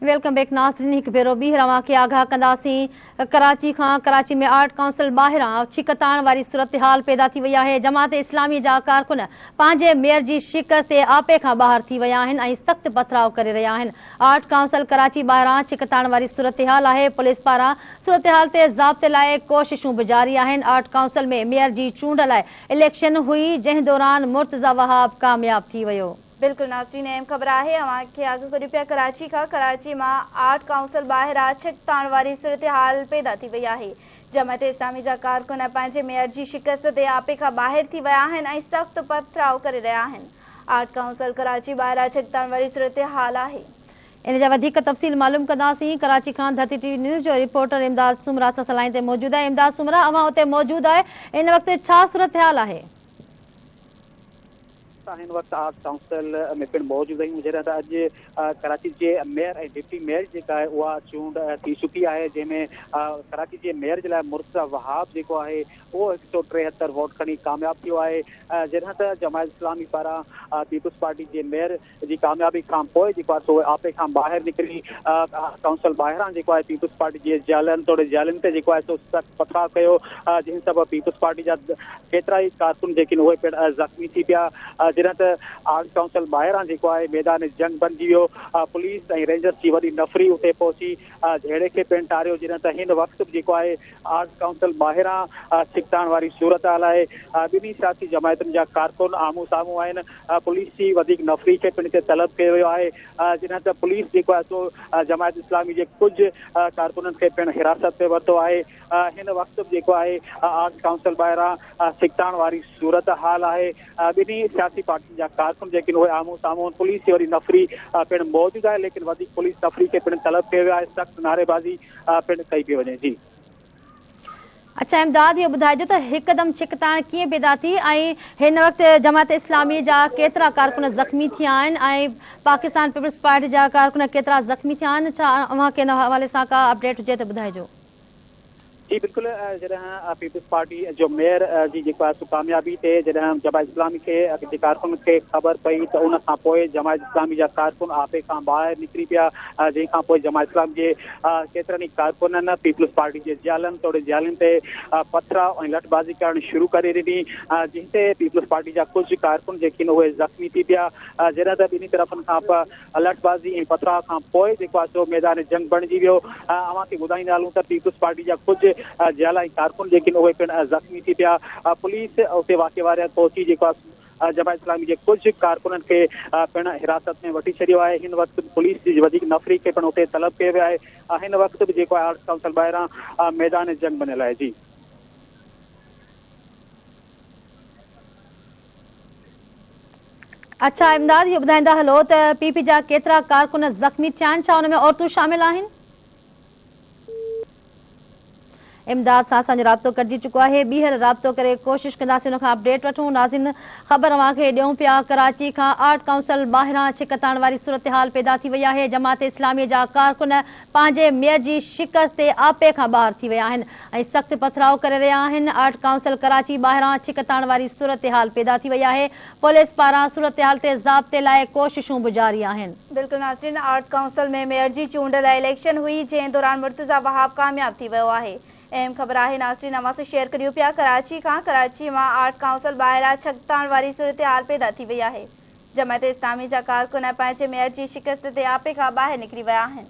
Welcome back नाज़रीन। एक भेरो ॿीहर अवांखे आगाह कंदासीं। कराची में आर्ट काउंसिल ॿाहिरां छिकताण वारी सूरत हाल पैदा थी वई आहे। जमात इस्लामी जा कारकुन पंहिंजे मेयर जी शिकस्त ते आपे खां ॿाहिरि थी विया आहिनि ऐं सख़्त पथराव करे रहिया आहिनि। आर्ट काउंसिल कराची ॿाहिरां छिकताण वारी सूरत हाल आहे। पुलिस पारां सूरत हाल ते ज़ाब्ते लाइ कोशिशूं बि जारी आहिनि। आर्ट काउंसिल में मेयर जी चूंड लाइ इलेक्शन हुई, जंहिं दौरान मुर्तज़ा वहाब कामयाब थी वियो। बिल्कुल नाज़रीन, अहम ख़बर है अवांखे आगाह करियूं पिया कराची मां आर्ट काउंसिल ॿाहिरां छिकताण वारी सूरत हाल पैदा थी वई आहे। जमात इस्लामी जा कारकुन पंहिंजे मेयर जी शिकस्त ते आपे खां ॿाहिरि थी विया आहिनि ऐं सख़्त पथराव करे रहिया आहिनि। आर्ट काउंसिल कराची ॿाहिरां छिकताण वारी सूरत हाल आहे। इन जा वधीक तफ़सील मालूम कंदासीं। कराची खां धरती टीवी न्यूज़ जो रिपोर्टर इमदाद सुमरा सां लाइन ते मौजूद आहे। इमदाद सुमरा, अवां उते मौजूद आहे, इन वक़्तु छा सूरत हाल आहे? हिन वक़्तु आर्ट काउंसिल में पिणु मौजूद आहियूं। जॾहिं त अॼु कराची जे मेयर ऐं डिप्टी मेयर जेका आहे उहा चूंड थी चुकी आहे, जंहिंमें कराची जे मेयर जे लाइ मुर्तज़ा वहाब जेको आहे उहो 173 वोट खणी कामयाब थियो आहे। जॾहिं त जमात इस्लामी पारां पीपुल्स पार्टी जे मेयर जी कामयाबी खां पोइ जेको आहे सो आपे खां ॿाहिरि निकिरी काउंसिल ॿाहिरां जेको आहे पीपुल्स पार्टी जे जालनि ते जेको आहे सो सख़्तु पथराव कयो, जंहिं सबबु पीपुल्स पार्टी जा केतिरा ई कारकुन जेके उहे पिणु ज़ख़्मी थी पिया। जॾहिं त आर्ट काउंसिल ॿाहिरां जेको आहे मैदान जंग बणिजी वियो। पुलिस ऐं रेंजर्स जी वॾी नफ़री उते पहुची जहिड़े खे पिणु टारियो। जॾहिं त हिन वक़्तु बि जेको आहे आर्ट काउंसिल ॿाहिरां छिकताण वारी सूरत हाल आहे। ॿिन्ही सियासी जमायतुनि जा कारकुन आम्हूं साम्हूं आहिनि। पुलिस जी वधीक नफ़री खे पिणु हिते तलब कयो वियो आहे। जॾहिं त पुलिस जेको आहे सो जमायत इस्लामी जे कुझु कारकुननि खे पिणु हिरासत में वरितो आहे। हिन वक़्तु बि जेको आहे आर्ट काउंसिल ॿाहिरां छिकताण वारी सूरत हाल आहे। ॿिन्ही सियासी पार्टियुनि जा कारकुन जेके उहे आम्हूं साम्हूं पुलिस जी वरी नफ़री पिणु मौजूदु आहे, लेकिन वधीक पुलिस नफ़री खे पिणु तलब कयो वियो आहे। सख़्तु नारेबाज़ी पिणु कई पई वञे। जी अच्छा इमदाद, इहो ॿुधाइजो त हिकदमि छिकताण कीअं पैदा थी ऐं हिन वक़्तु जमात इस्लामी जा केतिरा कारकुन ज़ख़्मी थिया आहिनि ऐं पाकिस्तान पीपुल्स पार्टी जा कारकुन केतिरा ज़ख़्मी थिया आहिनि? छा अव्हांखे हिन हवाले सां का अपडेट हुजे त ॿुधाइजो। जी बिल्कुलु, जॾहिं पीपुल्स पार्टी जो मेयर जी जेको आहे सो कामयाबी ते जॾहिं जमात इस्लामी खे जे कारकुन खे ख़बर पई त उन खां पोइ जमात इस्लामी जा कारकुन आपे खां ॿाहिरि निकिरी पिया, जंहिंखां पोइ जमात इस्लामी जे केतिरनि ई कारकुननि पीपुल्स पार्टी जे जालनि ते पथराव ऐं लठबाज़ी करणु शुरू करे ॾिनी, जंहिं ते पीपुल्स पार्टी जा कुझु कारकुन जेके आहिनि उहे ज़ख़्मी थी पिया। जॾहिं त ॿिन्ही तरफ़नि खां लठबाज़ी ऐं पथराव खां पोइ जेको आहे सो मैदान जंग बणिजी वियो। अव्हांखे ॿुधाईंदा हलूं त पीपुल्स पार्टी जा कुझु जाला ऐं कारकुन जेके उहे पिणु ज़ख़्मी थी पिया। पुलिस उते वाक़े वारे पहुची जेको आहे जमात इस्लामी जे कुझु कारकुननि खे पिणु हिरासत में वठी छॾियो आहे। हिन वक़्तु पुलिस जी वधीक नफ़री खे पिणु उते तलब कयो वियो आहे। हिन वक़्तु बि जेको आहे आर्ट काउंसिल ॿाहिरां मैदान जंग बणियल आहे। जी अच्छा इमदाद, इहो ॿुधाईंदा हलो त पीपी जा केतिरा कारकुन ज़ख़्मी थिया आहिनि? छा हुन में औरतूं शामिल आहिनि? इमदाद सां असांजो राब्तो कटिजी चुको आहे। ॿीहर राब्तो करे कोशिशि कंदासीं हुन खां अपडेट वठूं। नाज़रीन, ख़बर अव्हांखे ॾियूं पिया, कराची खां आर्ट काउंसिल ॿाहिरां छिकताण वारी सूरत हाल पैदा थी वई आहे। जमात इस्लामी जा कारकुन पंहिंजे मेयर जी शिकस्त ते आपे खां ॿाहिरि थी विया आहिनि ऐं सख़्तु पथराव करे रहिया आहिनि। आर्ट काउंसिल कराची ॿाहिरां छिकताण वारी सूरत हाल पैदा थी वई आहे। पुलिस पारां सूरत हाल ते ज़ाब्ते लाइ कोशिशूं बि जारी आहिनि। बिल्कुलु नाज़रीन, आर्ट काउंसिल में मेयर जी चूंड लाइ इलेक्शन हुई, जंहिं दौरान मुर्तज़ा वहाब कामयाब थी वियो आहे। अहम ख़बर है नाज़रीन, अवां सां शेयर करियूं पिया कराची मां आर्ट काउंसिल ॿाहिरां छिकताण वारी सूरत हाल पैदा थी वई आहे। जमात इस्लामी जा कारकुन पंहिंजे मेयर जी शिकस्त ते आपे खां ॿाहिरि निकिरी विया आहिनि।